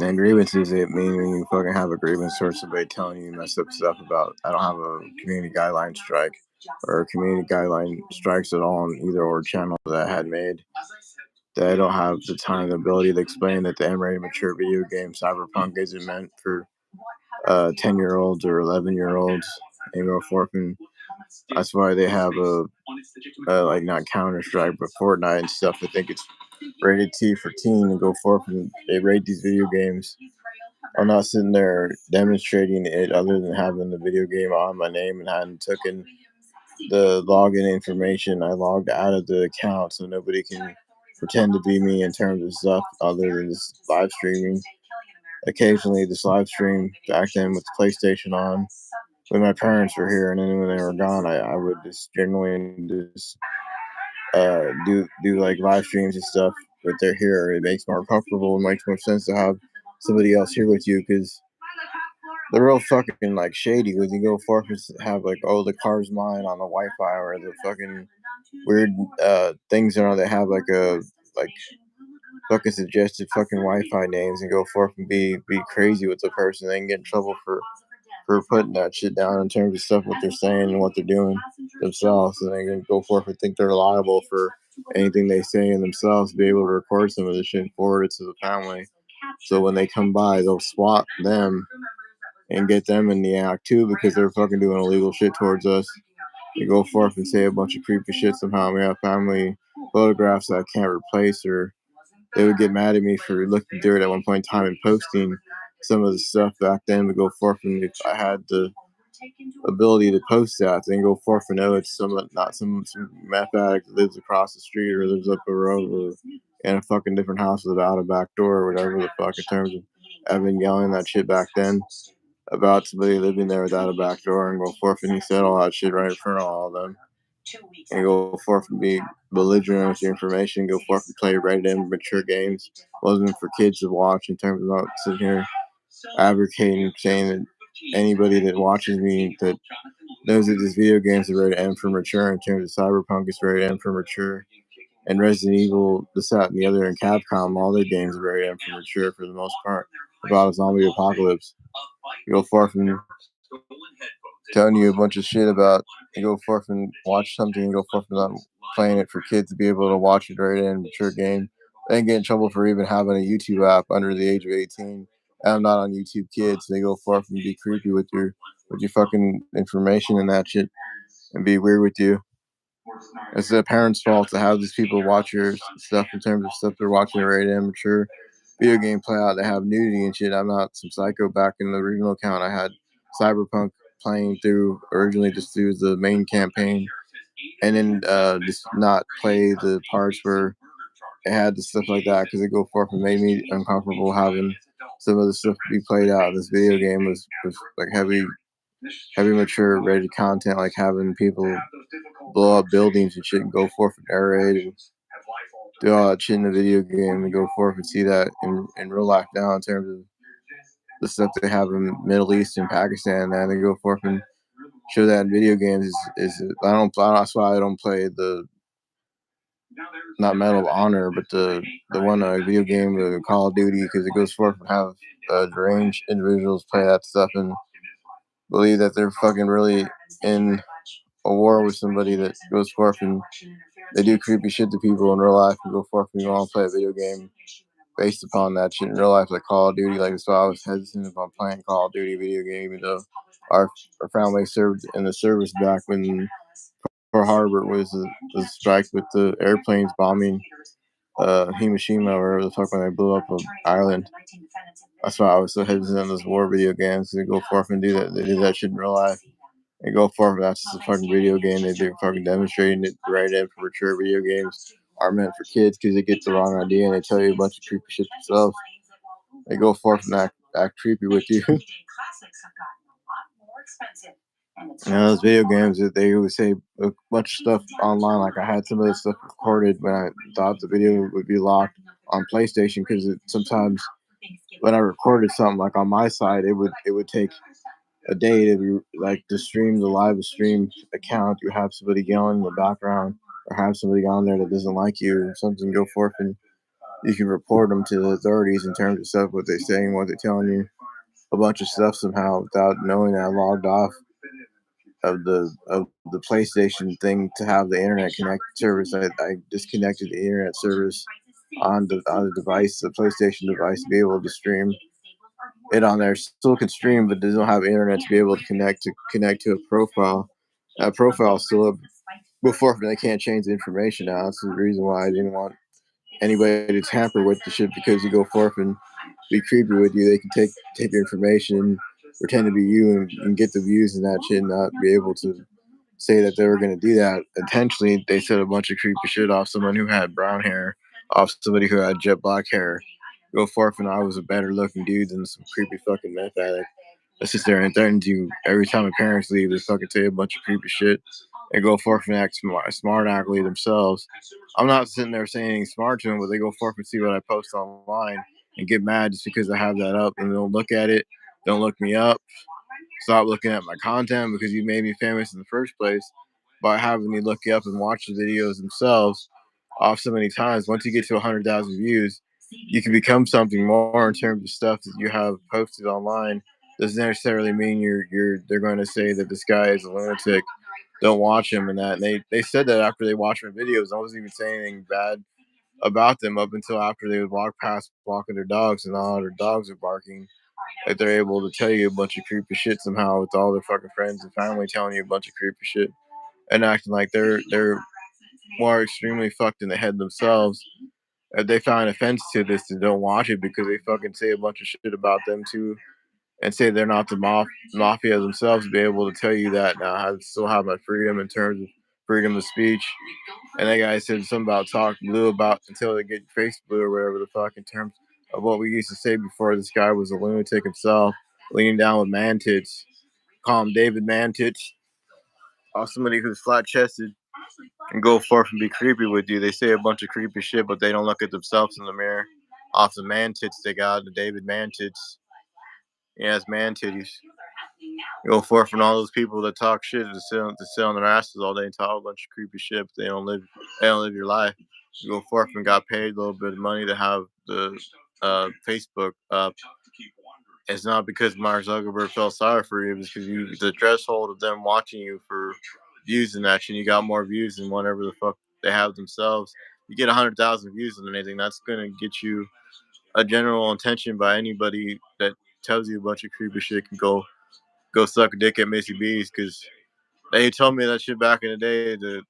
And grievances, it means when you fucking have a grievance or somebody telling you messed up stuff about, I don't have a community guideline strike or community guideline strikes at all on either or channel that I had made. That I don't have the time and ability to explain that the M-rated mature video game Cyberpunk isn't meant for 10-year-olds or 11-year-olds and go forth, and that's why they have like not Counter Strike but Fortnite and stuff. I think it's rated T for teen and go forth and they rate these video games. I'm not sitting there demonstrating it other than having the video game on my name and hadn't taken the login information. I logged out of the account so nobody can pretend to be me in terms of stuff other than just live streaming. Occasionally, this live stream back then with the PlayStation on when my parents were here, and then when they were gone, I would just generally just do like live streams and stuff. But they're here, it makes more comfortable. It makes more sense to have somebody else here with you because they're real fucking like shady. When you go forth and have like, oh, the car's mine on the Wi-Fi or the fucking weird things are on that have like a like fucking suggested fucking Wi-Fi names and go forth and be crazy with the person. They can get in trouble for putting that shit down in terms of stuff what they're saying and what they're doing themselves, and they can go forth and think they're liable for anything they say in themselves. Be able to record some of the shit and forward it to the family. So when they come by, they'll swat them and get them in the act too because they're fucking doing illegal shit towards us. They go forth and say a bunch of creepy shit somehow. We have family photographs that I can't replace, or they would get mad at me for looking through it at one point in time and posting some of the stuff back then. We go forth and if I had the ability to post that, then go forth and know it's some meth addict that lives across the street or lives up the road or in a fucking different house without a back door or whatever the fuck in terms of Evan yelling that shit back then about somebody living there without a back door and go forth and he said all that shit right in front of all of them and go forth and be belligerent with your information, go forth and play rated M mature games. Wasn't for kids to watch in terms of not sitting here advocating saying that anybody that watches me that knows that this video games are rated M for mature in terms of Cyberpunk is rated M for mature. And Resident Evil, this, that, and the other, and Capcom, all their games are rated M for mature for the most part about a zombie apocalypse. You go forth and telling you a bunch of shit about you go forth and watch something and go forth and not playing it for kids to be able to watch it right in mature game. They get in trouble for even having a YouTube app under the age of 18. And I'm not on YouTube Kids. They go forth and be creepy with your fucking information and that shit and be weird with you. It's the parents' fault to have these people watch your stuff in terms of stuff they're watching right in mature video game play out. They have nudity and shit. I'm not some psycho. Back in the original account, I had Cyberpunk playing through originally just through the main campaign, and then just not play the parts where it had the stuff like that because it go forth and made me uncomfortable having some of the stuff be played out. This video game was like heavy mature rated content, like having people blow up buildings and shit and go forth and narrate and do all that shit in the video game and go forth and see that in real life now in terms of the stuff they have in Middle East and Pakistan, and they go forth and show that in video games is that's why I don't play the not Medal of Honor, but the one video game, the Call of Duty, because it goes forth and have deranged individuals play that stuff and believe that they're fucking really in a war with somebody that goes forth and they do creepy shit to people in real life and go forth and go on and play a video game based upon that shit in real life, like Call of Duty. Like, so I was hesitant about playing Call of Duty video game, even though our family served in the service back when Pearl Harbor was the strike with the airplanes bombing Hiroshima or wherever the fuck when they blew up Ireland. That's why I was so hesitant on those war video games. They go forth and do that. They do that shit in real life. They go forth. That's just a fucking video game. They're fucking demonstrating it right in for mature video games are meant for kids because they get the wrong idea and they tell you a bunch of creepy shit themselves. They go forth and act creepy with you. Those video games that they would say a bunch of stuff online. Like I had some of this stuff recorded when I thought the video would be locked on PlayStation because sometimes when I recorded something like on my side, it would take a day to be like to stream the live stream account. You have somebody yelling in the background or have somebody on there that doesn't like you or something. Go forth and you can report them to the authorities in terms of stuff, what they're saying, what they're telling you, a bunch of stuff somehow without knowing that I logged off of the PlayStation thing to have the internet connect service. I disconnected the internet service on the device, the PlayStation device, to be able to stream it on there. Still can stream, but doesn't have internet to be able to connect to a profile. That profile is still up before they can't change the information now. That's the reason why I didn't want anybody to tamper with the shit, because you go forth and be creepy with you. They can take your information, pretend to be you, and get the views and that shit, and not be able to say that they were going to do that. Intentionally, they said a bunch of creepy shit off someone who had brown hair, off somebody who had jet black hair. Go forth, and I was a better looking dude than some creepy fucking meth addict that sits there and threatens you every time my parents leave. They fucking say a bunch of creepy shit and go forth and act smart actly themselves. I'm not sitting there saying anything smart to them, but they go forth and see what I post online and get mad just because I have that up, and they don't look at it, don't look me up, stop looking at my content because you made me famous in the first place by having me look you up and watch the videos themselves off so many times. Once you get to 100,000 views, you can become something more in terms of stuff that you have posted online. Doesn't necessarily mean they're going to say that this guy is a lunatic. Don't watch him and that. And they said that after they watched my videos. I wasn't even saying anything bad about them up until after they would walk past walking their dogs and all their dogs are barking. Like they're able to tell you a bunch of creepy shit somehow with all their fucking friends and family telling you a bunch of creepy shit and acting like they're more extremely fucked in the head themselves. If they find offense to this, and don't watch it because they fucking say a bunch of shit about them too, and say they're not the mafia themselves. Be able to tell you that now I still have my freedom in terms of freedom of speech. And that guy said something about talk blue about until they get your face blue or whatever the fuck in terms of what we used to say before this guy was a lunatic himself, leaning down with man tits. Call him David Man tits. Or somebody who's flat chested and go forth and be creepy with you. They say a bunch of creepy shit, but they don't look at themselves in the mirror. Off the man tits they got, the David Man tits. He has man titties. Go forth and all those people that talk shit to sit on their asses all day and talk a bunch of creepy shit, but they don't live your life. You go forth and got paid a little bit of money to have the Facebook up. It's not because Mark Zuckerberg felt sorry for you, it's because the threshold of them watching you for views and that shit, you got more views than whatever the fuck they have themselves. You get 100,000 views on anything, that's gonna get you a general attention by anybody that tells you a bunch of creepy shit can go suck a dick at Missy B's, because they told me that shit back in the day to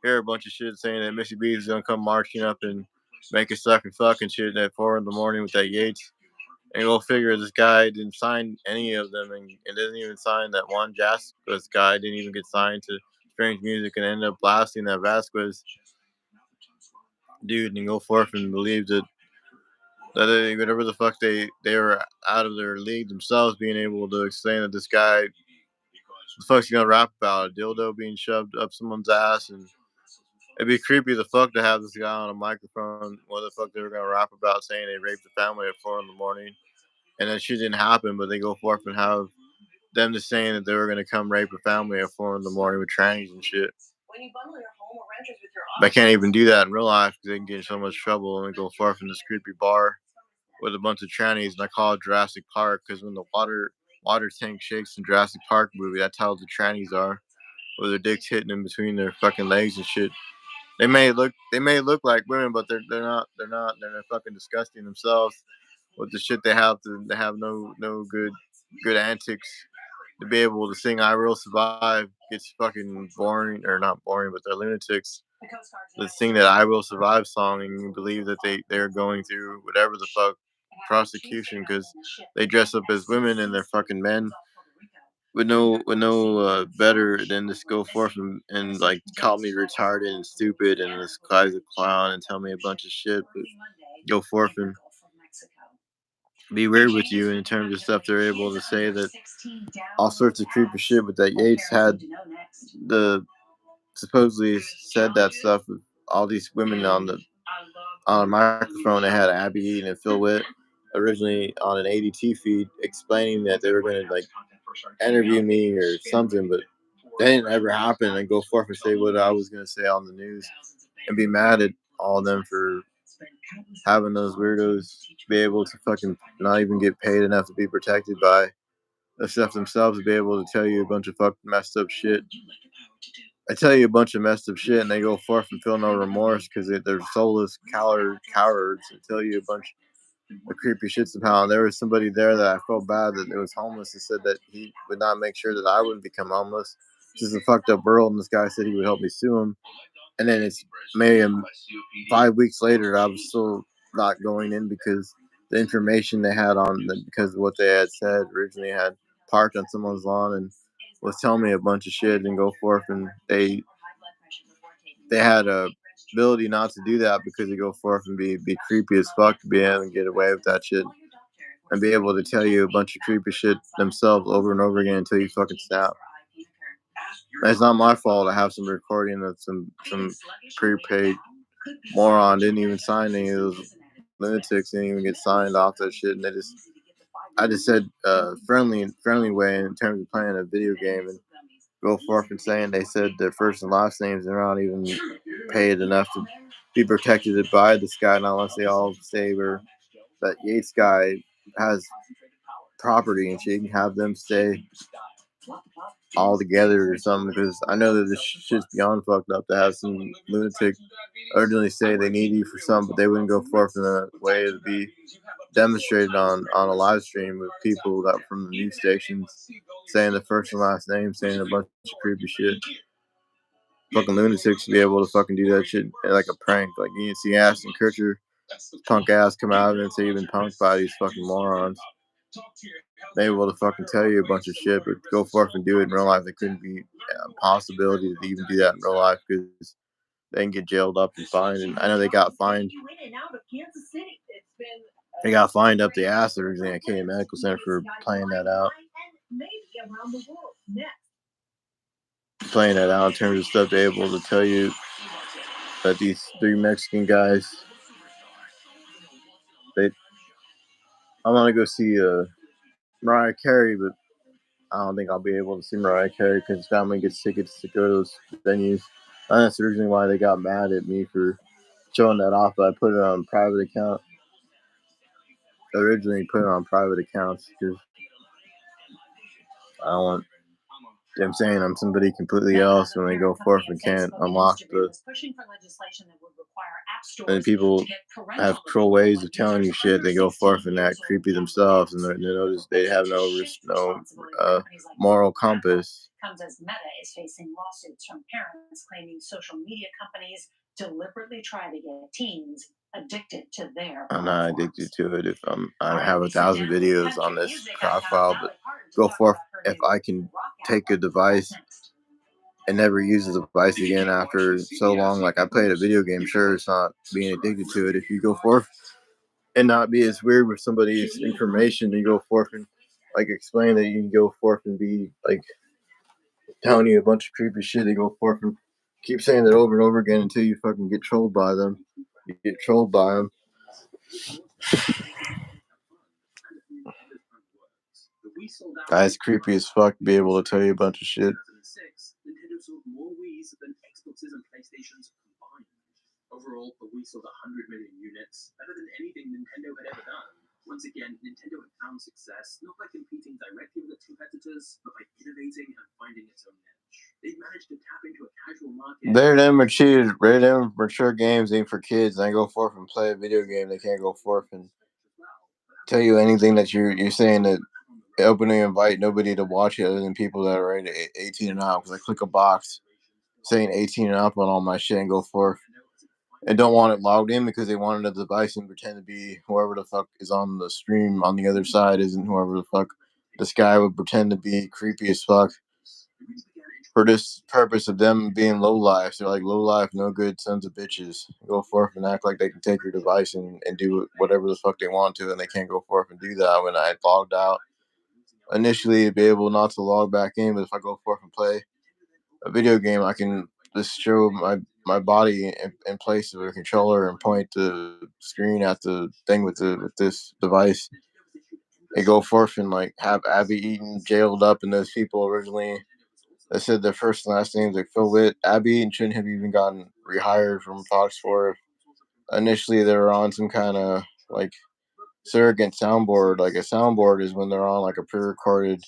hear a bunch of shit saying that Missy B's is gonna come marching up and make a suck and fuck and shit at 4 in the morning with that Yates. And go figure, this guy didn't sign any of them, and it didn't even sign that Juan Vasquez guy. Didn't even get signed to Strange Music, and ended up blasting that Vasquez dude, and go forth and believe that they, whatever the fuck they were out of their league themselves, being able to explain that this guy, the fuck's he gonna rap about a dildo being shoved up someone's ass, and it'd be creepy the fuck to have this guy on a microphone. What the fuck they were gonna rap about, saying they raped the family at 4 in the morning, and that shit didn't happen, but they go forth and have them just saying that they were gonna come rape a family at 4 in the morning with trannies and shit. They can't even do that in real life because they can get in so much trouble and go forth in this creepy bar with a bunch of trannies. And I call it Jurassic Park because when the water tank shakes in Jurassic Park movie, that's how the trannies are, with their dicks hitting in between their fucking legs and shit. They may look like women, but they're not. They're fucking disgusting themselves with the shit they have. They have no good antics. To be able to sing "I Will Survive" gets fucking boring, or not boring, but they're lunatics. To sing that "I Will Survive" song and you believe that they're going through whatever the fuck prosecution because they dress up as women and they're fucking men with no better than just go forth and like call me retarded and stupid and this guy's a clown and tell me a bunch of shit, but go forth and be weird with you in terms of stuff they're able to say that all sorts of creepy shit. But that Yates had the supposedly said that stuff with all these women on a microphone. They had Abby Eaton and Phil Witt originally on an ADT feed explaining that they were going to like interview me or something, but that didn't ever happen. And go forth and say what I was going to say on the news and be mad at all of them for having those weirdos be able to fucking not even get paid enough to be protected by the stuff themselves, to be able to tell you a bunch of fucking messed up shit. I tell you a bunch of messed up shit, and they go forth and feel no remorse because they're soulless cowards and tell you a bunch of creepy shit somehow. And there was somebody there that I felt bad that it was homeless and said that he would not make sure that I wouldn't become homeless. This is a fucked up world, and this guy said he would help me sue him. And then it's maybe 5 weeks later, I was still not going in because the information they had on them, because of what they had said originally, had parked on someone's lawn and was telling me a bunch of shit and go forth, and they had a ability not to do that because they go forth and be creepy as fuck to be able to get away with that shit and be able to tell you a bunch of creepy shit themselves over and over again until you fucking snap. It's not my fault. I have some recording of some prepaid moron didn't even sign any of those lunatics, didn't even get signed off that shit, and I just said friendly way in terms of playing a video game, and go forth and saying they said their first and last names, they're not even paid enough to be protected by this guy, not unless they all say where that Yates guy has property and she can have them stay all together or something, because I know that this shit's beyond fucked up to have some lunatic urgently say they need you for something, but they wouldn't go forth in a way to be demonstrated on a live stream with people that from the news stations saying the first and last name, saying a bunch of creepy shit. Fucking lunatics to be able to fucking do that shit like a prank. Like you see Ashton Kutcher punk ass come out and say you've been punked by these fucking morons. They able to fucking tell you a bunch of shit, but go forth and do it in real life. They couldn't be a possibility to even do that in real life because they can get jailed up and fined. And I know they got fined. They got fined up the ass originally at K Medical Center for playing that out. Playing that out in terms of stuff they're able to tell you that these three Mexican guys, they, I want to go see Mariah Carey, but I don't think I'll be able to see Mariah Carey because family gets tickets to go to those venues. And that's originally why they got mad at me for showing that off, but I put it on private account. I originally put it on private accounts because I don't want them saying I'm somebody completely else when they go forth and can't unlock the. And people have cruel ways of telling you shit. They go forth and act creepy themselves, and they notice they have no moral compass. Comes as Meta is facing lawsuits from parents claiming social media companies deliberately try to get teens addicted to their. I'm not addicted to it. If I have 1,000 videos on this profile, but go forth if I can take a device and never use the device again after so long. Like I played a video game, sure, it's not being addicted to it. If you go forth and not be as weird with somebody's information, you go forth and like explain that you can go forth and be like telling you a bunch of creepy shit. They go forth and keep saying that over and over again until you fucking get trolled by them. You get trolled by them. Guys, creepy as fuck to be able to tell you a bunch of shit. Nintendo sold more Wii's than Xboxes and PlayStations combined. Overall, the Wii sold 100 million units, better than anything Nintendo had ever done. Once again, Nintendo had found success not by competing directly with its competitors, but by innovating and finding its own niche. They managed to tap into a casual market. They're them mature games aimed for kids. They go forth and play a video game. They can't go forth and tell you anything that you're saying that openly invite nobody to watch it other than people that are rated 18 and up. Because I click a box saying 18 and up on all my shit and go forth. And don't want it logged in because they wanted a device and pretend to be whoever the fuck is on the stream on the other side isn't whoever the fuck this guy would pretend to be creepy as fuck. For this purpose of them being low life. They're like low life, no good sons of bitches. Go forth and act like they can take your device and do whatever the fuck they want to, and they can't go forth and do that. When I logged out initially to be able not to log back in, but if I go forth and play a video game, I can just show my body in place of a controller and point the screen at the thing with this device. They go forth and like have Abby Eaton jailed up, and those people originally that said their first and last names like Phil Witt, Abby Eaton shouldn't have even gotten rehired from Fox 4 initially they were on some kind of like surrogate soundboard. Like a soundboard is when they're on like a pre-recorded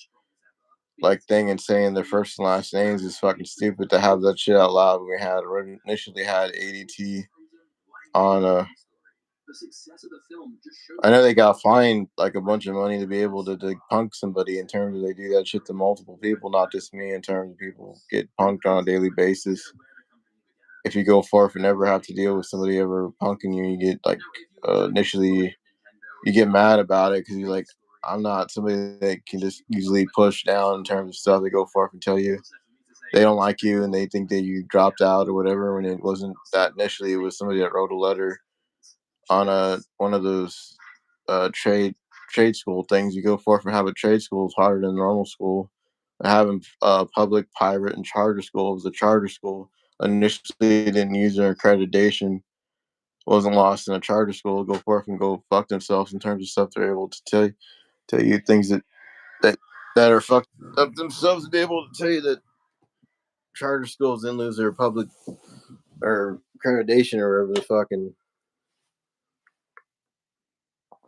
like thing and saying their first and last names is fucking stupid to have that shit out loud. We had initially had ADT on I know they got fined like a bunch of money to be able to punk somebody in terms of they do that shit to multiple people, not just me, in terms of people get punked on a daily basis. If you go forth and never have to deal with somebody ever punking you, you get like initially you get mad about it because you're like, I'm not somebody that can just easily push down in terms of stuff. They go forth and tell you they don't like you and they think that you dropped out or whatever. When it wasn't that initially, it was somebody that wrote a letter on one of those trade school things. You go forth and have a trade school is harder than normal school. Having public, private, and charter school, it was a charter school. Initially, didn't use their accreditation, wasn't lost in a charter school. Go forth and go fuck themselves in terms of stuff they're able to tell you things that that are fucked up themselves to be able to tell you that charter schools didn't lose their public or accreditation or whatever the fucking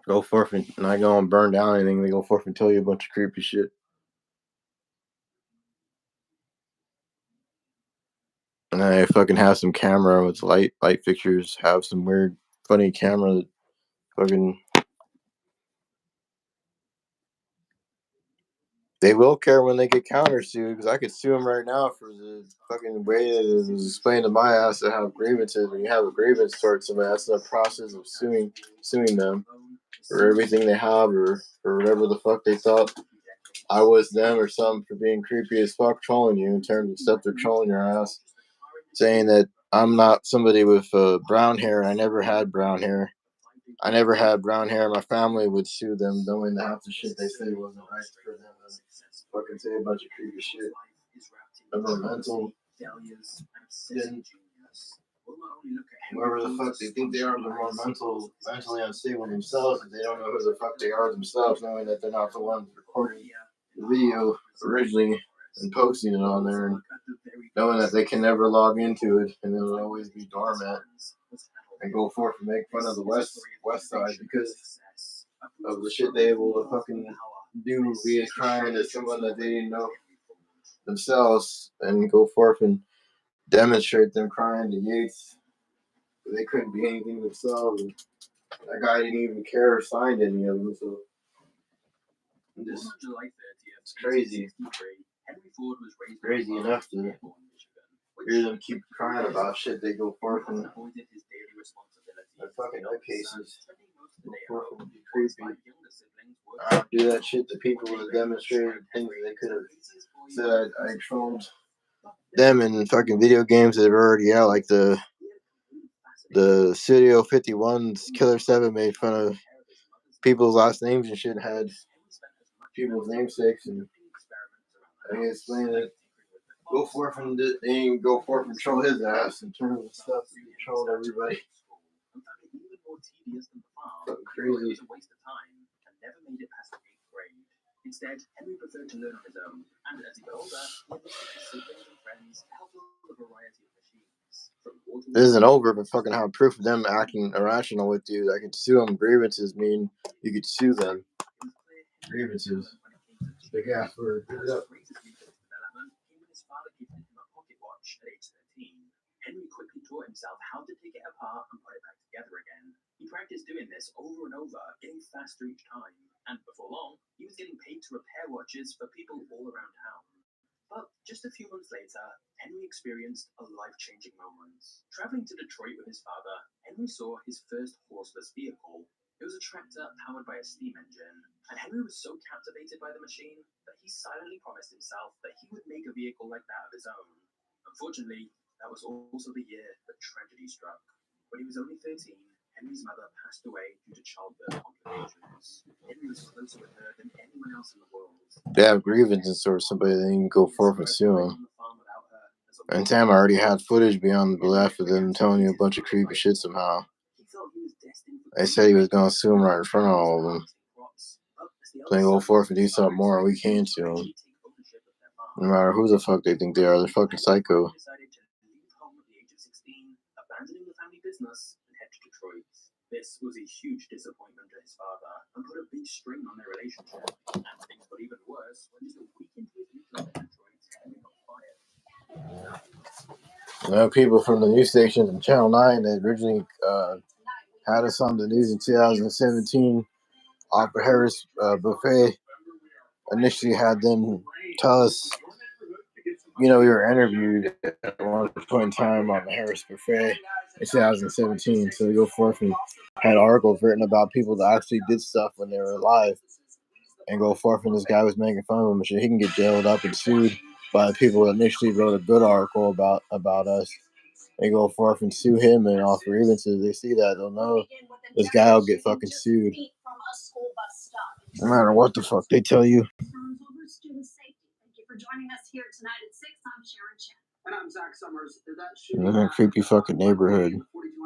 go forth and not go and burn down anything. They go forth and tell you a bunch of creepy shit. And then they fucking have some camera with light fixtures, have some weird funny camera that fucking they will care when they get countersued because I could sue them right now for the fucking way that it was explained to my ass to have grievances. When you have a grievance towards somebody, that's the process of suing them for everything they have or for whatever the fuck they thought I was them or something for being creepy as fuck trolling you in terms of stuff they're trolling your ass, saying that I'm not somebody with brown hair. I never had brown hair. I never had brown hair. My family would sue them, knowing that half the shit they say wasn't right for them. And fucking say a bunch of creepy shit. The more mental, then whoever the fuck they think they are, the more mentally unstable themselves, and they don't know who the fuck they are themselves, knowing that they're not the ones recording the video originally and posting it on there, and knowing that they can never log into it, and it'll always be dormant, and go forth and make fun of the west side because of the shit they able to fucking do via crying to someone that they didn't know themselves, and go forth and demonstrate them crying to Yates. They couldn't be anything themselves. And that guy didn't even care or signed any of them, so just it's crazy. Crazy enough to hear them keep crying about shit. They go forth and their fucking cases go forth and be creepy. Do that shit to people who have demonstrated things that they could have said. I trolled them in fucking video games that are already out, like the Studio 51's Killer 7 made fun of people's last names and shit, had people's namesakes, and I explained it. Go forth and go forth and troll his ass in terms of stuff. He trolled everybody. Fucking crazy. Instead, Henry preferred to learn on his own, and as he got older, he enlisted his siblings and friends to help build a variety of machines. This isn't over, but fucking have proof of them acting irrational with you. I could sue them. Grievances mean you could sue them. Grievances. Big ass word. Henry quickly taught himself how to take it apart and put it back together again. He practiced doing this over and over, getting faster each time, and before long, he was getting paid to repair watches for people all around town. But just a few months later, Henry experienced a life-changing moment. Traveling to Detroit with his father, Henry saw his first horseless vehicle. It was a tractor powered by a steam engine, and Henry was so captivated by the machine that he silently promised himself that he would make a vehicle like that of his own. Unfortunately, that was also the year that tragedy struck. When he was only 13, Henry's mother passed away due to childbirth complications. Henry was closer with her than anyone else in the world. They have grievances or somebody they can go forth and sue him. And Tam already had footage beyond the belief of them telling you a bunch of creepy shit somehow. They said he was going to sue him right in front of all of them. So they go forth and do something more, and we can sue him. No matter who the fuck they think they are, they're fucking psycho. This was a huge disappointment to his father and put a big strain on their relationship. And things got even worse when just a week into his nuclear androids, he got fired. People from the news stations and Channel 9 that originally had us on the news in 2017 Opera Harris Buffet initially had them tell us, we were interviewed at one point in time on the Harris Buffet in 2017. So they go forth and had articles written about people that actually did stuff when they were alive, and go forth and this guy was making fun of him and shit. He can get jailed up and sued by the people that initially wrote a good article about us. They go forth and sue him and offer grievances. They see that, they'll know this guy will get fucking sued. No matter what the fuck they tell you. Thank you for joining us here tonight at 6. I'm Sharon Chen. And I'm Zach Summers. In a creepy fucking neighborhood.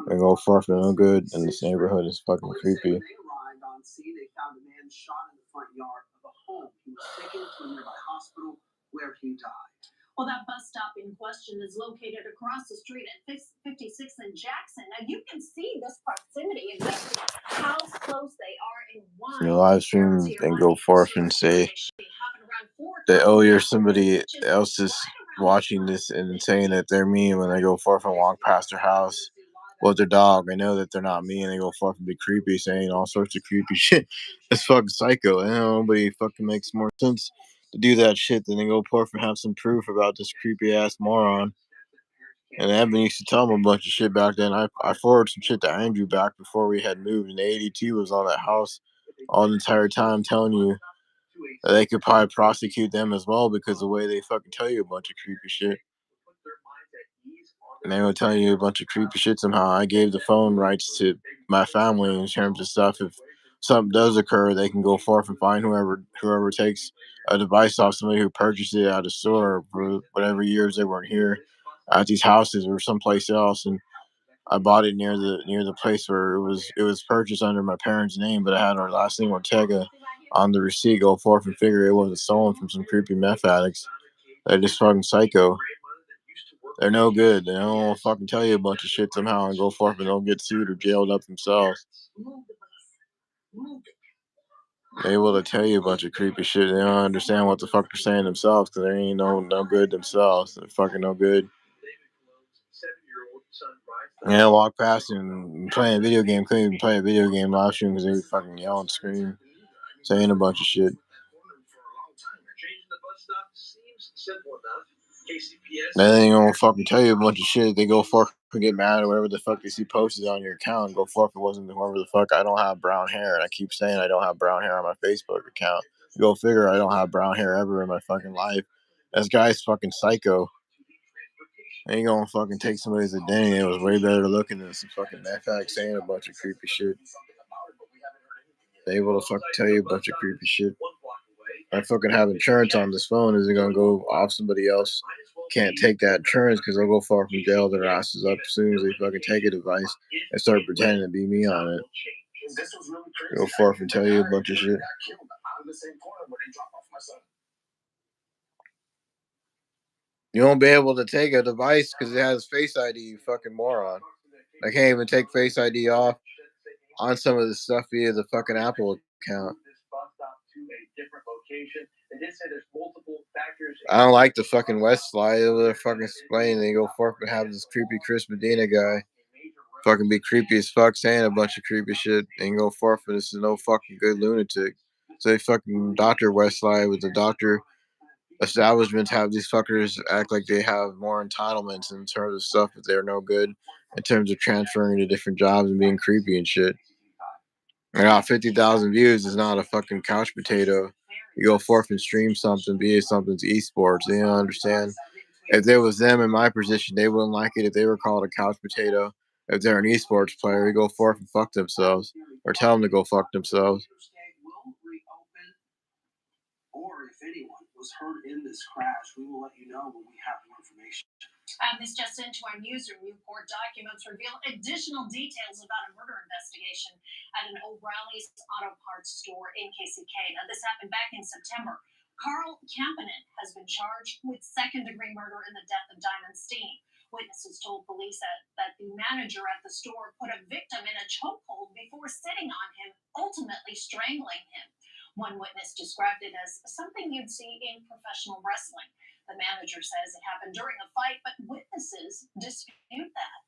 They go forth and no good, and this neighborhood is fucking creepy. They arrived on scene. They found a man shot in the front yard of a home. He was taken to a nearby hospital where he died. Well, that bus stop in question is located across the street at 56th and Jackson. Now, you can see this proximity, exactly how close they are in one. Your live stream and go forth and say that, oh, you're somebody else is watching this and saying that they're me when they go forth and walk past their house with their dog. I know that they're not me, and they go forth and be creepy, saying all sorts of creepy shit. It's fucking psycho. I know nobody fucking makes more sense to do that shit than to go forth and have some proof about this creepy ass moron. And Evan used to tell him a bunch of shit back then. I forwarded some shit to Andrew back before we had moved, and the 82 was on that house all the entire time telling you that they could probably prosecute them as well because the way they fucking tell you a bunch of creepy shit. And they will tell you a bunch of creepy shit somehow. I gave the phone rights to my family in terms of stuff. If something does occur, they can go forth and find whoever takes a device off somebody who purchased it at a store for whatever years they weren't here at these houses or someplace else. And I bought it near the place where it was purchased under my parents' name, but I had our last name Ortega on the receipt. Go forth and figure it wasn't stolen from some creepy meth addicts. They're just fucking psycho. They're no good. They don't fucking tell you a bunch of shit somehow and go forth and don't get sued or jailed up themselves. They're able to tell you a bunch of creepy shit. They don't understand what the fuck they're saying themselves because they ain't no good themselves. They're fucking no good. Yeah, walk past and playing a video game. Couldn't even play a video game live stream because they would fucking yell and scream, saying a bunch of shit. They ain't gonna fucking tell you a bunch of shit. They go forth and get mad or whatever the fuck they see posted on your account. Go forth, it wasn't whoever the fuck. I don't have brown hair, and I keep saying I don't have brown hair on my Facebook account. Go figure, I don't have brown hair ever in my fucking life. This guy's fucking psycho. I ain't gonna fucking take somebody's identity. It was way better looking than some fucking meth addict saying a bunch of creepy shit. They able to fucking tell you a bunch of creepy shit. I fucking have insurance on this phone. Is it gonna go off somebody else? Can't take that insurance because they'll go far from jail their asses up as soon as they fucking take a device and start pretending to be me on it. Go forth and tell you a bunch of shit. You won't be able to take a device because it has Face ID, you fucking moron. I can't even take Face ID off on some of this stuff via the fucking Apple account. I don't like the fucking West slide. They're fucking explaining. They go forth and have this creepy Chris Medina guy fucking be creepy as fuck saying a bunch of creepy shit and go forth and this is no fucking good lunatic. So they fucking Dr. Westlife with the doctor establishments have these fuckers act like they have more entitlements in terms of stuff that they're no good in terms of transferring to different jobs and being creepy and shit. I got 50,000 views is not a fucking couch potato. You go forth and stream something, be it something's esports. They don't understand. If there was them in my position, they wouldn't like it if they were called a couch potato. If they're an esports player, they go forth and fuck themselves. Or tell them to go fuck themselves. Or if anyone was hurt in this crash, we will let you know when we have more information. This just into our newsroom. Newport documents reveal additional details about a murder investigation at an O'Reilly's Auto Parts store in KCK. Now, this happened back in September. Carl Kampanen has been charged with second-degree murder in the death of Diamond Steen. Witnesses told police that the manager at the store put a victim in a chokehold before sitting on him, ultimately strangling him. One witness described it as something you'd see in professional wrestling. The manager says it happened during a fight, but witnesses dispute that.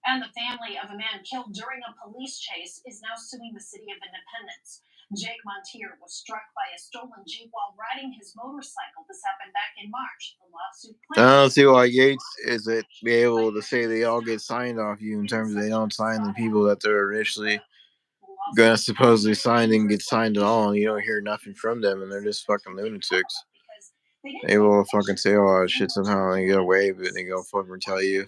And the family of a man killed during a police chase is now suing the city of Independence. Jake Montier was struck by a stolen Jeep while riding his motorcycle. This happened back in March. The lawsuit I don't see why Yates is it be able to say they all get signed off you in terms of they don't sign the people that they're initially gonna supposedly sign and get signed at all, and you don't hear nothing from them, and they're just fucking lunatics. They will fucking say all that shit somehow and get away with it. They go forth and tell you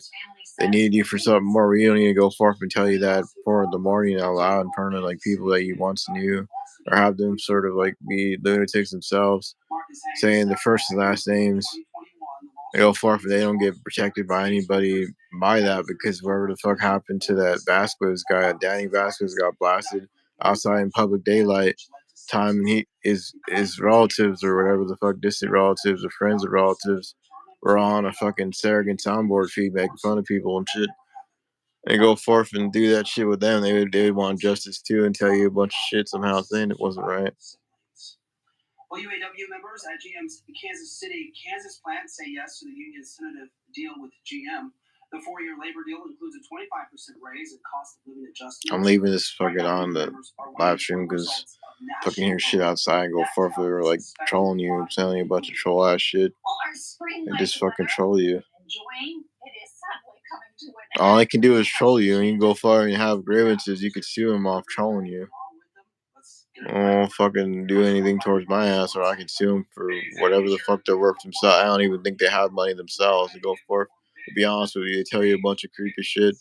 they need you for something more. You don't need to go forth and tell you that for the morning out loud in front of like people that you once knew, or have them sort of like be lunatics themselves, saying the first and last names. They go forth and they don't get protected by anybody by that, because whatever the fuck happened to that Vasquez guy, Danny Vasquez, got blasted outside in public daylight time, and his relatives or whatever the fuck, distant relatives or friends of relatives, were on a fucking surrogate soundboard feed making fun of people and shit. They go forth and do that shit with them. They would want justice too and tell you a bunch of shit somehow saying it wasn't right. Well, UAW members at GM's Kansas City, Kansas plant say yes to the union's tentative deal with GM. The 4-year labor deal includes a 25% raise and cost of living adjustment. I'm leaving this fucking on the live stream because fucking hear shit outside and go forth. They were like trolling you, telling you a bunch of troll ass shit. They just fucking troll you. All they can do is troll you, and you can go far and have grievances. You could sue them off trolling you. I don't fucking do anything towards my ass, or I can sue them for whatever the fuck they're worth themselves. I don't even think they have money themselves to go forth. To be honest with you, they tell you a bunch of creepy shit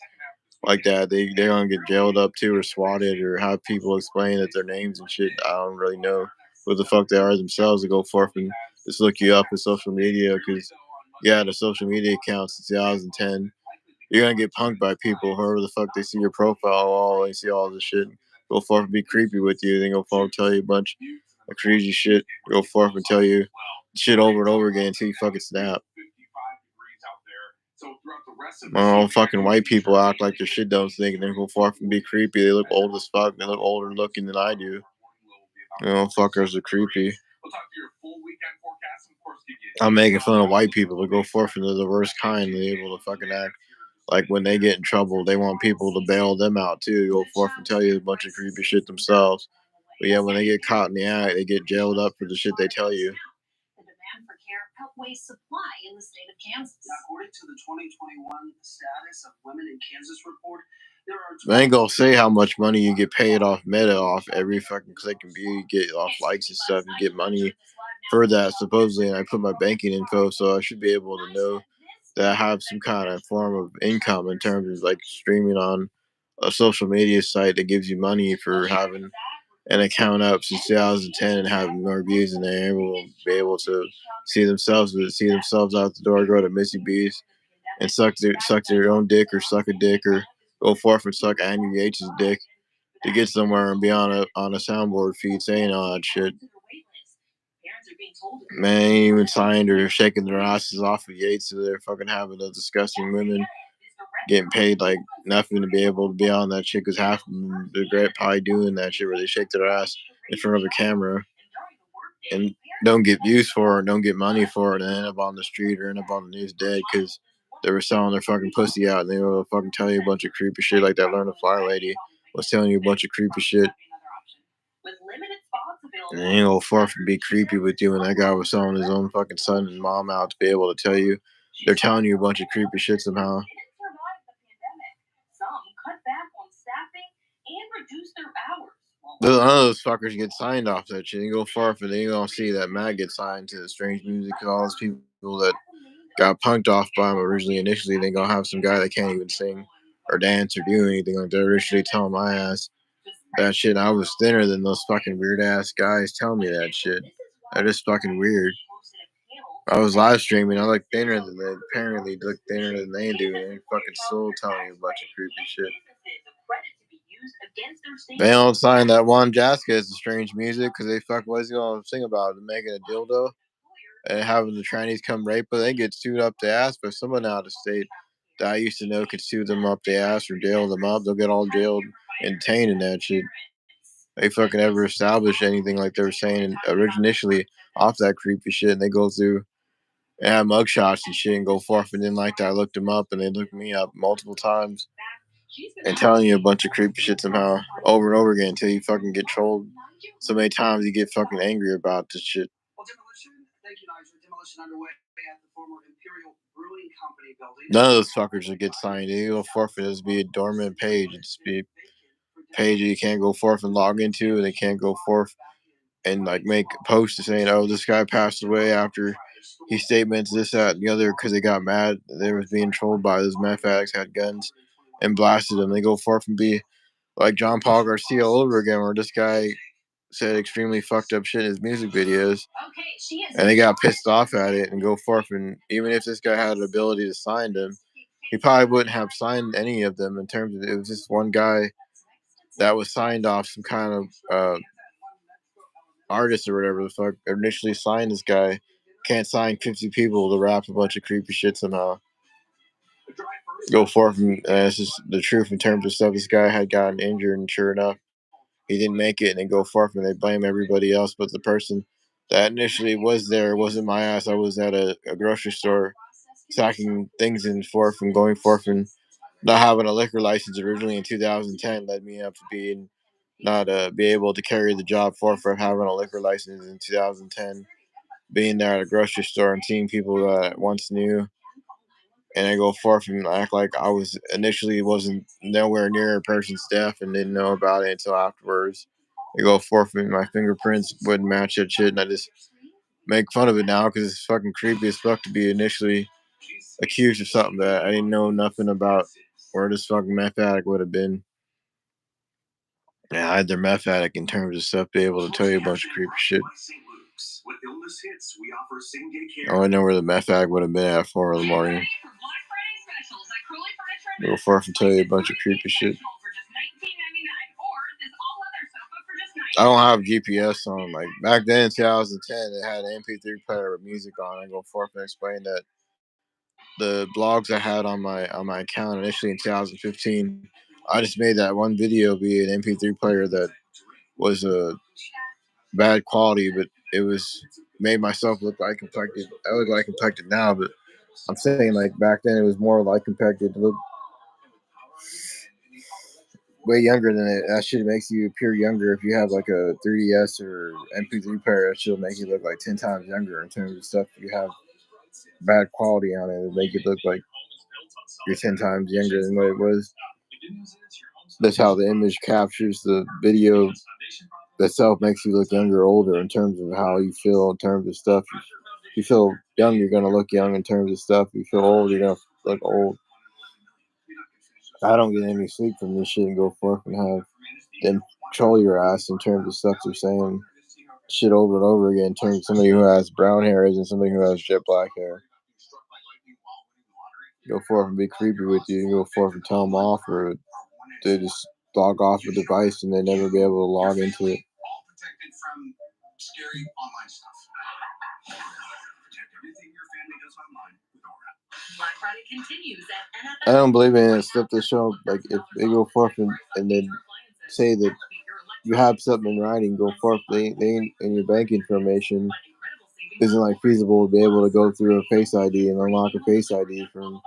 like that. They're gonna get jailed up too, or swatted, or have people explain that their names and shit. I don't really know who the fuck they are themselves to go forth and just look you up in social media, because yeah, the social media accounts in 2010, you're gonna get punked by people, whoever the fuck they see your profile wall, they see all this shit, go forth and be creepy with you, then go forth and tell you a bunch of crazy shit, go forth and tell you shit over and over again until you fucking snap. Fucking white people act like their shit don't stink, and then go forth and be creepy. They look old as fuck. They look older looking than I do. Fuckers are creepy. I'm making fun of white people to go forth and they're the worst kind. They're able to fucking act like when they get in trouble, they want people to bail them out too. Go forth and tell you a bunch of creepy shit themselves. But yeah, when they get caught in the act, they get jailed up for the shit they tell you. The demand for care outweighs supply in the state of Kansas. According to the 2021 Status of Women in Kansas report, there are. I ain't gonna say how much money you get paid off Meta off every fucking click and view. You get off likes and stuff. You get money for that supposedly, and I put my banking info, so I should be able to know that I have some kind of form of income in terms of like streaming on a social media site that gives you money for having an account up since 2010 and having more views, and they're able to be able to see themselves out the door, go to Missy B's and suck their own dick, or suck a dick, or go forth and suck Andrew Yates's dick to get somewhere and be on a soundboard feed saying all that shit. Man ain't even signed or shaking their asses off of Yates, so they're fucking having those disgusting women getting paid like nothing to be able to be on that shit, because half of them, they're probably doing that shit where they shake their ass in front of a camera and don't get views for it, don't get money for it, and end up on the street or end up on the news dead because they were selling their fucking pussy out, and they will fucking tell you a bunch of creepy shit like that Learn to Fly lady was telling you a bunch of creepy shit. And they ain't go forth and be creepy with you, and that guy was selling his own fucking son and mom out to be able to tell you they're telling you a bunch of creepy shit somehow. None of those fuckers get signed off that shit. You go forth and then you gonna see that Matt get signed to the Strange Music, because all those people that got punked off by him originally, initially, they gonna have some guy that can't even sing or dance or do anything like that. Originally telling my ass that shit. I was thinner than those fucking weird ass guys telling me that shit. That is fucking weird. I was live streaming. I look thinner than they apparently look thinner than they do, and they fucking still telling you a bunch of creepy shit. They don't sign that Juan Jaska as the Strange Music because they fuck what's he gonna sing about? Making a dildo? and having the trannies come rape, but they get sued up the ass by someone out of state that I used to know could sue them up the ass or jail them up. They'll get all jailed and detained and that shit. They fucking ever establish anything like they were saying initially off that creepy shit, and they go through and have mugshots and shit and go forth, and then like that I looked them up and they looked me up multiple times and telling you a bunch of creepy shit somehow over and over again until you fucking get trolled so many times you get fucking angry about this shit. Well, demolition underway at the former Imperial Brewing Company building. None of those fuckers would get signed. They go forth and just be a dormant page. It'd just be a page you can't go forth and log into, and they can't go forth and like make posts saying, "Oh, this guy passed away after he statements this, that, and the other," because they got mad. They was being trolled by those meth addicts had guns and blasted them. They go forth and be like John Paul Garcia all over again, where this guy said extremely fucked up shit in his music videos, and they got pissed off at it and go forth. And even if this guy had the ability to sign them, he probably wouldn't have signed any of them. In terms of, it was just one guy that was signed off some kind of artist or whatever the fuck initially signed this guy. Can't sign 50 people to rap a bunch of creepy shit somehow. Go forth, and it's just the truth in terms of stuff. This guy had gotten injured, and sure enough, he didn't make it, and they go forth and they blame everybody else. But the person that initially was there wasn't my ass. I was at a grocery store sacking things and forth and going forth, and not having a liquor license originally in 2010 led me up to being not be able to carry the job forth for having a liquor license in 2010. Being there at a grocery store and seeing people that I once knew, and I go forth and act like I was initially wasn't nowhere near a person's death and didn't know about it until afterwards. I go forth and my fingerprints wouldn't match that shit, and I just make fun of it now because it's fucking creepy as fuck to be initially accused of something that I didn't know nothing about where this fucking meth addict would have been. Yeah, I had their meth addict in terms of stuff, be able to tell you a bunch of creepy shit. I only know where the meth addict would have been at 4 in the morning. Go forth and tell you a bunch of creepy shit. I don't have GPS on. Like back then in 2010, it had an MP3 player with music on. I go forth and explain that the blogs I had on my account initially in 2015, I just made that one video be an MP3 player that was a bad quality, but it was made myself look like complected. I look like complected now, but I'm saying like back then it was more like complected. Look way younger than it. That shit makes you appear younger. If you have like a 3DS or MP3 player, that shit'll make you look like 10 times younger in terms of stuff you have bad quality on it. It'll make it look like you're 10 times younger than what it was. That's how the image captures the video itself, makes you look younger or older in terms of how you feel in terms of stuff. If you feel young, you're going to look young in terms of stuff. If you feel old, you're going to look old. I don't get any sleep from this shit and go forth and have them troll your ass in terms of stuff they're saying shit over and over again in terms of somebody who has brown hair and somebody who has jet black hair. Go forth and be creepy with you and go forth and tell them off, or they just log off the device and they never be able to log into it. I don't believe in stuff that show like if they go forth and then say that you have something in writing, go forth. They and your bank information isn't like feasible to be able to go through a Face ID and unlock a Face ID from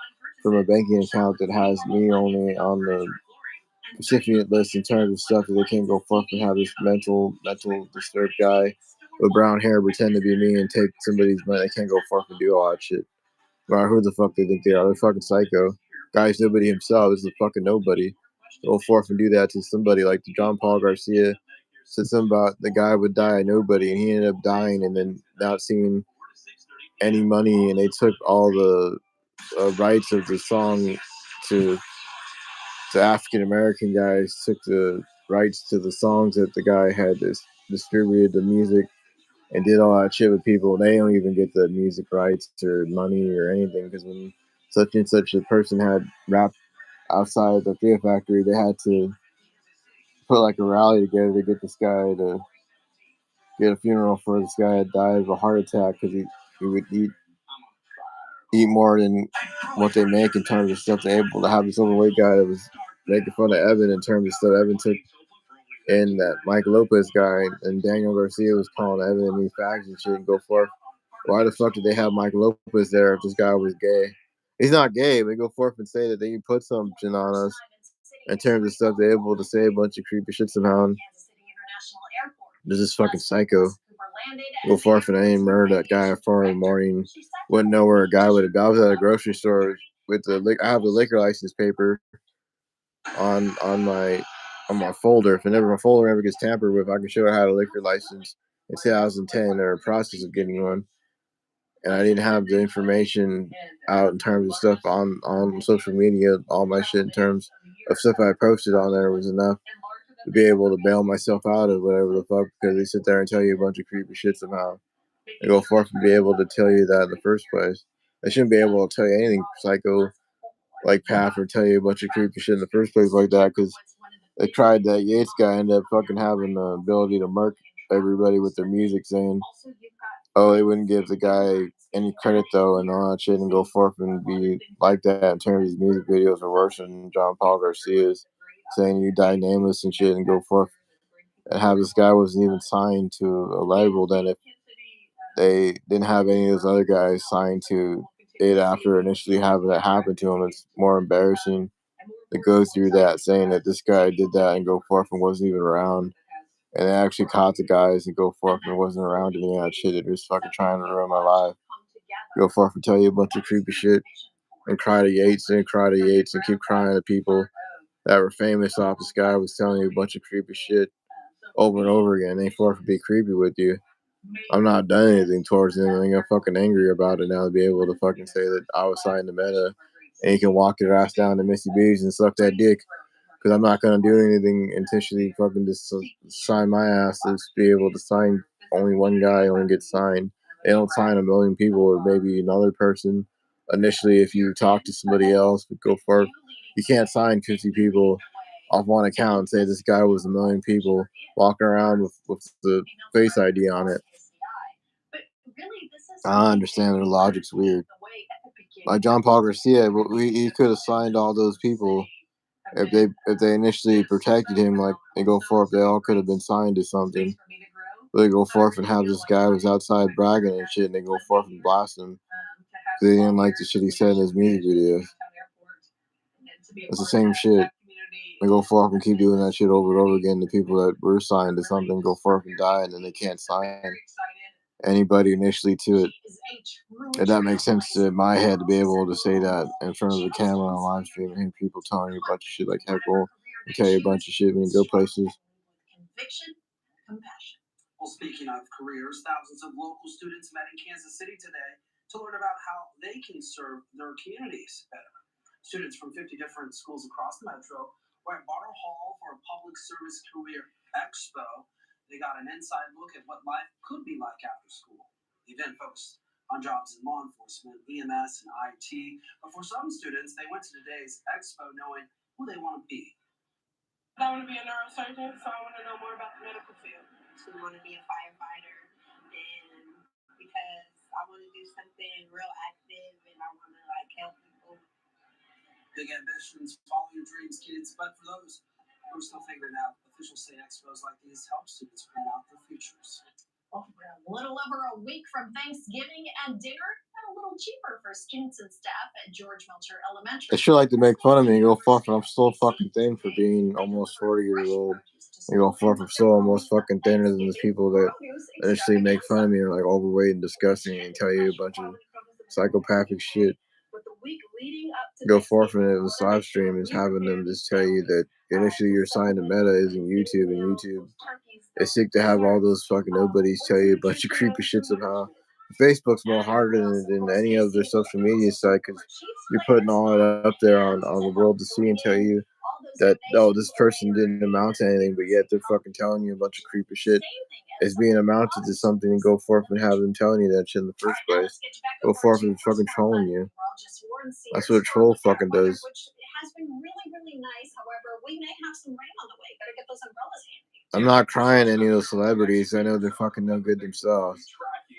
a banking account that has me only on the recipient list in terms of stuff that they can't go forth and have this mental disturbed guy with brown hair pretend to be me and take somebody's money. They can't go forth and do all that shit. Well, who the fuck they think they are? They're fucking psycho. Guy's nobody himself. This is a fucking nobody. Go forth and do that to somebody like the John Paul Garcia said something about the guy would die a nobody, and he ended up dying and then not seeing any money, and they took all the rights of the song to African American guys, took the rights to the songs that the guy had distributed the music and did all that shit with people. They don't even get the music rights or money or anything, because when such and such a person had rap outside the Fear Factory, they had to put like a rally together to get this guy to get a funeral for this guy that died of a heart attack because you would eat more than what they make in terms of stuff. They're able to have this overweight guy that was making fun of Evan in terms of stuff Evan took in, that Mike Lopez guy and Daniel Garcia was calling Evan and me fags and shit and go forth. Why the fuck did they have Mike Lopez there if this guy was gay? He's not gay, but they go forth and say that they put something on us in terms of stuff. They're able to say a bunch of creepy shit somehow. This is fucking psycho. Go forth and I ain't murder that guy at 4 in the morning. Wouldn't know where a guy would have been. I was at a grocery store with I have the liquor license paper on my folder. If my folder ever gets tampered with, I can show I had a liquor license in 2010 or a process of getting one. And I didn't have the information out in terms of stuff on social media. All my shit in terms of stuff I posted on there was enough to be able to bail myself out of whatever the fuck, because they sit there and tell you a bunch of creepy shit somehow. They go forth and be able to tell you that in the first place. They shouldn't be able to tell you anything psycho like Path or tell you a bunch of creepy shit in the first place like that, because they tried that Yates guy, ended up fucking having the ability to murk everybody with their music, saying, oh, they wouldn't give the guy any credit though and all that shit, and go forth and be like that in terms of his music videos are worse than John Paul Garcia's, saying you die nameless and shit, and go forth and have this guy wasn't even signed to a label. Then if they didn't have any of those other guys signed to it after initially having that happen to him, it's more embarrassing to go through that, saying that this guy did that and go forth and wasn't even around. And they actually caught the guys and go forth and wasn't around any of that shit. They're just fucking trying to ruin my life. Go forth and tell you a bunch of creepy shit and cry to Yates and cry to Yates and keep crying to people that were famous off this guy was telling you a bunch of creepy shit over and over again. They forth to be creepy with you. I'm not done anything towards anything. I'm fucking angry about it now to be able to fucking say that I was signed to Meta and you can walk your ass down to Missy B's and suck that dick. Because I'm not going to do anything intentionally fucking just sign my ass to be able to sign only one guy, only get signed. They don't sign a million people or maybe another person. Initially, if you talk to somebody else, but go for it. You can't sign 50 people off one account and say this guy was a million people walking around with the face ID on it. I understand their logic's weird. Like John Paul Garcia, he could have signed all those people if they initially protected him. Like they go forth, they all could have been signed to something. But they go forth and have this guy who's outside bragging and shit, and they go forth and blast him. They didn't like the shit he said in his music videos. It's the same shit. They go forth and keep doing that shit over and over again. The people that were signed to something go forth and die, and then they can't sign anybody initially to it. And that makes sense to my head to be able to say that in front of the camera on live stream and hear people telling you a bunch of shit like heckle and tell you a bunch of shit when you go places. Well, speaking of careers, thousands of local students met in Kansas City today to learn about how they can serve their communities better. Students from 50 different schools across the metro were at Bartle Hall for a public service career expo. They got an inside look at what life could be like after school. The event focused on jobs in law enforcement, EMS, and IT. But for some students, they went to today's expo knowing who they want to be. I want to be a neurosurgeon, so I want to know more about the medical field. To want to be a firefighter, and because I want to do something real active and I want to like help people. Big ambitions, follow your dreams, kids. But for those who are still figuring out, officials say expos like these help students plan out their futures. Well, we're a little over a week from Thanksgiving, and dinner got a little cheaper for students and staff at George Melcher Elementary. They sure like to make fun of me and go fuck, and I'm still fucking thin for being almost 40 years old. They go fuck, I'm still almost fucking thinner than the people that initially make fun of me are like overweight and disgusting and tell you a bunch of psychopathic shit. Go forth and it was live stream is having them just tell you that initially you're signed to Meta isn't YouTube, and YouTube is sick to have all those fucking nobodies tell you a bunch of creepy shit somehow. Facebook's more harder than any other social media site because you're putting all it up there on the world to see and tell you that, oh, this person didn't amount to anything, but yet they're fucking telling you a bunch of creepy shit is being amounted to something, and go forth and have them telling you that shit in the first place. Go forth and fucking trolling you. That's what a troll fucking does. Has been really, really nice. However, we may have some rain on the way. Better get those umbrellas handy. I'm not crying any of those celebrities. I know they're fucking no good themselves.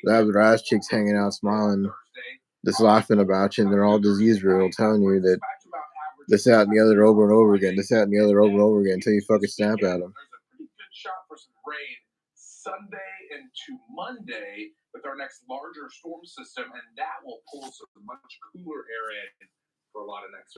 They have their ass cheeks hanging out, smiling, just laughing about you, and they're all disease riddle, telling you that this, that, and the other over and over again, this, that, and the other over and over again until you fucking snap at them. There's a pretty good shot for some rain Sunday into Monday with our next larger storm system, and that will pull some much cooler air in for a lot of next